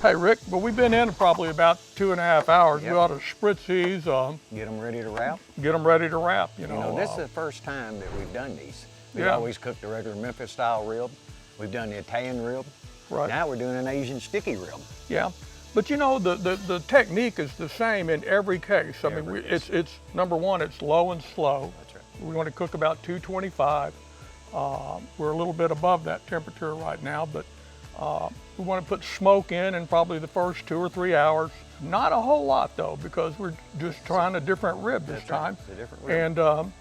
Hey Rick, but we've been in probably about 2.5 hours. Yep. We ought to spritz these. Get them ready to wrap. Get them ready to wrap. You know, this is the first time that we've done these. We've Yeah. always cooked the regular Memphis style rib. We've done the Italian rib. Right. Now we're doing an Asian sticky rib. Yeah, but you know the technique is the same in every case. I mean, it's number one, it's low and slow. That's right. We want to cook about 225. We're a little bit above that temperature right now, but we want to put smoke in probably the first 2 or 3 hours. Not a whole lot though, because we're just trying a different rib this time. It's a different rib. And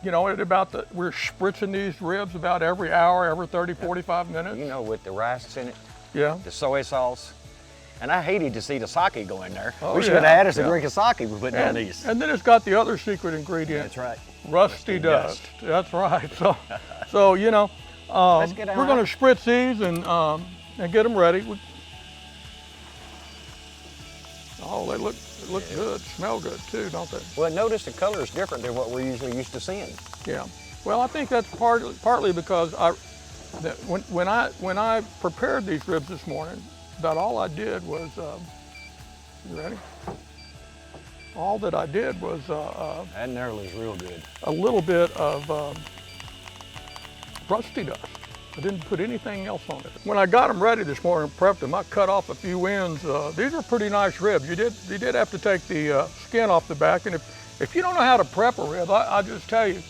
you know, we're spritzing these ribs about every hour, every 30, 45 minutes. You know, with the rice in it, Yeah. the soy sauce. And I hated to see the sake go in there. Oh, We should yeah, have had us a yeah. drink of sake we put down these. And then it's got the other secret ingredient. That's right. Rusty dust. That's right. So you know, Let's get we're going to spritz these and get them ready. Oh, they look good. Smell good too, don't they? Well, notice the color is different than what we're usually used to seeing. Yeah. Well, I think that's partly because when I prepared these ribs this morning, about all I did was, you ready? All that I did was That nearly is real good. a little bit of rusty dust. I didn't put anything else on it. When I got them ready this morning and prepped them, I cut off a few ends. These are pretty nice ribs. You did have to take the skin off the back, and if you don't know how to prep a rib, I just tell you,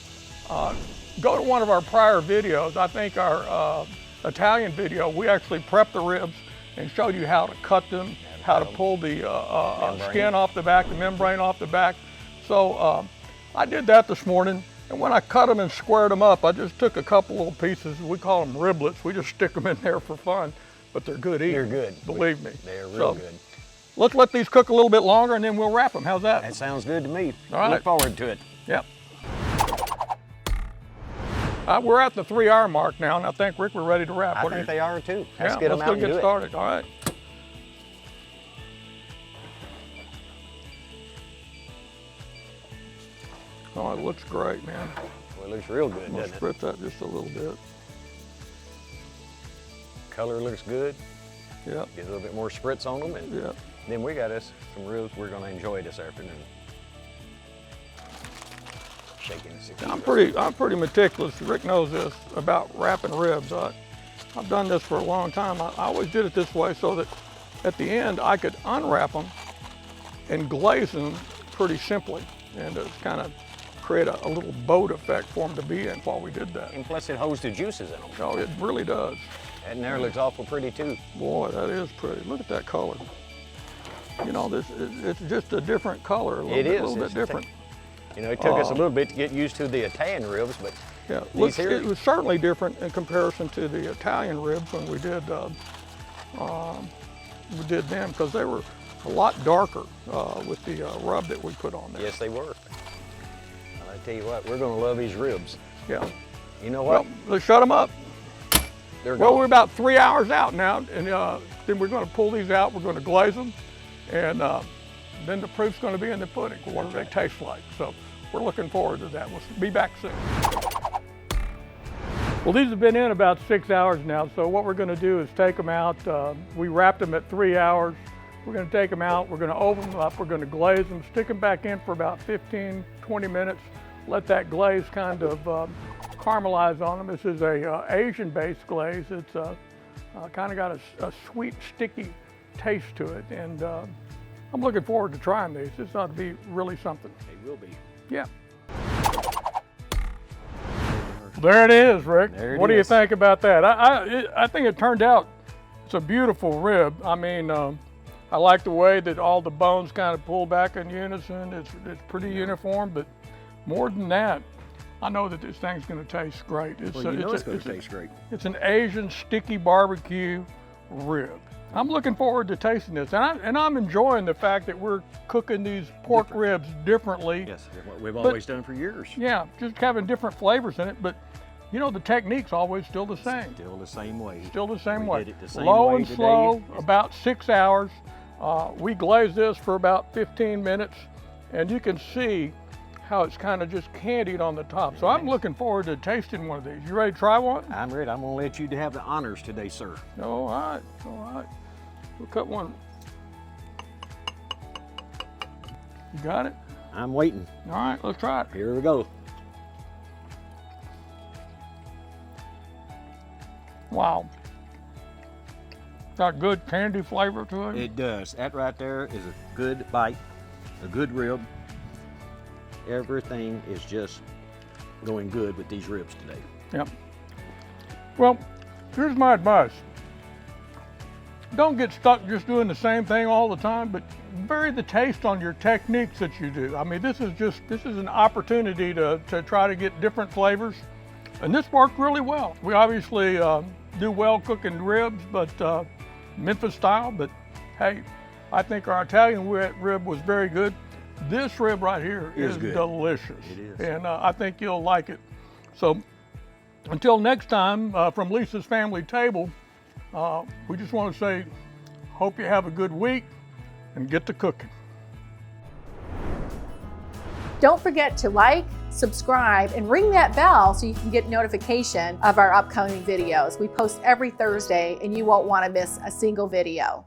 go to one of our prior videos. I think our Italian video, we actually prepped the ribs and showed you how to cut them, how to pull the skin off the back, the membrane off the back. So I did that this morning. And when I cut them and squared them up, I just took a couple little pieces. We call them riblets. We just stick them in there for fun, but they're good eating. They're good. Believe me. They're real good. Let's let these cook a little bit longer and then we'll wrap them. How's that? That sounds good to me. All right. Look forward to it. Yep. We're at the 3-hour mark now, and I think, Rick, we're ready to wrap. I think they are too. Let's Yeah, get them let's out go and get do started. All right. Oh, it looks great, man. it. Well, it looks real good, We'll doesn't it? spritz that just a little bit. Color looks good. Yep. Get a little bit more spritz on them, and Yep. then we got us some ribs we're going to enjoy this afternoon. Shaking the I'm pretty meticulous. Rick knows this about wrapping ribs. I've done this for a long time. I always did it this way so that at the end I could unwrap them and glaze them pretty simply, and to kind of create a little boat effect for them to be in while we did that. And plus it holds the juices in them. Oh, it really does. That near looks awful pretty too. Boy, that is pretty. Look at that color. You know, it's just a different color, a little bit different. You know, it took us a little bit to get used to the Italian ribs, but Yeah, these here, it was certainly different in comparison to the Italian ribs when we did them, because they were a lot darker with the rub that we put on there. yes, they were. I tell you what, we're going to love these ribs. Yeah. You know what? Well, let's shut them up. They're Well, gone. we're about 3 hours out now, and then we're going to pull these out. We're going to glaze them, and then the proof's going to be in the pudding. What do they taste like? So we're looking forward to that. We'll be back soon. Well, these have been in about 6 hours now, so what we're going to do is take them out. We wrapped them at 3 hours. We're going to take them out. We're going to open them up. We're going to glaze them, stick them back in for about 15, 20 minutes. Let that glaze kind of caramelize on them. This is a Asian-based glaze. It's kind of got a sweet, sticky taste to it, and I'm looking forward to trying these. This ought to be really something. They will be. Yeah. There it is, Rick. There it What do you is. think about that? I think it turned out, it's a beautiful rib. I mean, I like the way that all the bones kind of pull back in unison. It's pretty uniform, but more than that, I know that this thing's going to taste great. Well, you know it's going to taste great. It's an Asian sticky barbecue rib. I'm looking forward to tasting this, and I'm enjoying the fact that we're cooking these pork ribs differently. Yes, what we've always done for years. Yeah, just having different flavors in it, but you know, the technique's always still the same. Still the same way. Still the same We way. did it the same Low way and today. slow, about 6 hours. We glazed this for about 15 minutes, and you can see how it's kind of just candied on the top. So I'm looking forward to tasting one of these. You ready to try one? I'm ready. I'm going to let you have the honors today, sir. All right, all right. We'll cut one. You got it? I'm waiting. All right, let's try it. Here we go. Wow. Got good candy flavor to it. It does. That right there is a good bite, a good rib. Everything is just going good with these ribs today. Yep. Well, here's my advice. Don't get stuck just doing the same thing all the time, but vary the taste on your techniques that you do. I mean, this is an opportunity to try to get different flavors, and this worked really well. We obviously do well cooking ribs, but Memphis style, but hey, I think our Italian rib was very good. This rib right here is delicious. It is. And I think you'll like it. So until next time, from Lisa's Family Table, we just want to say, hope you have a good week and get to cooking. Don't forget to like, subscribe, and ring that bell so you can get notification of our upcoming videos. We post every Thursday and you won't want to miss a single video.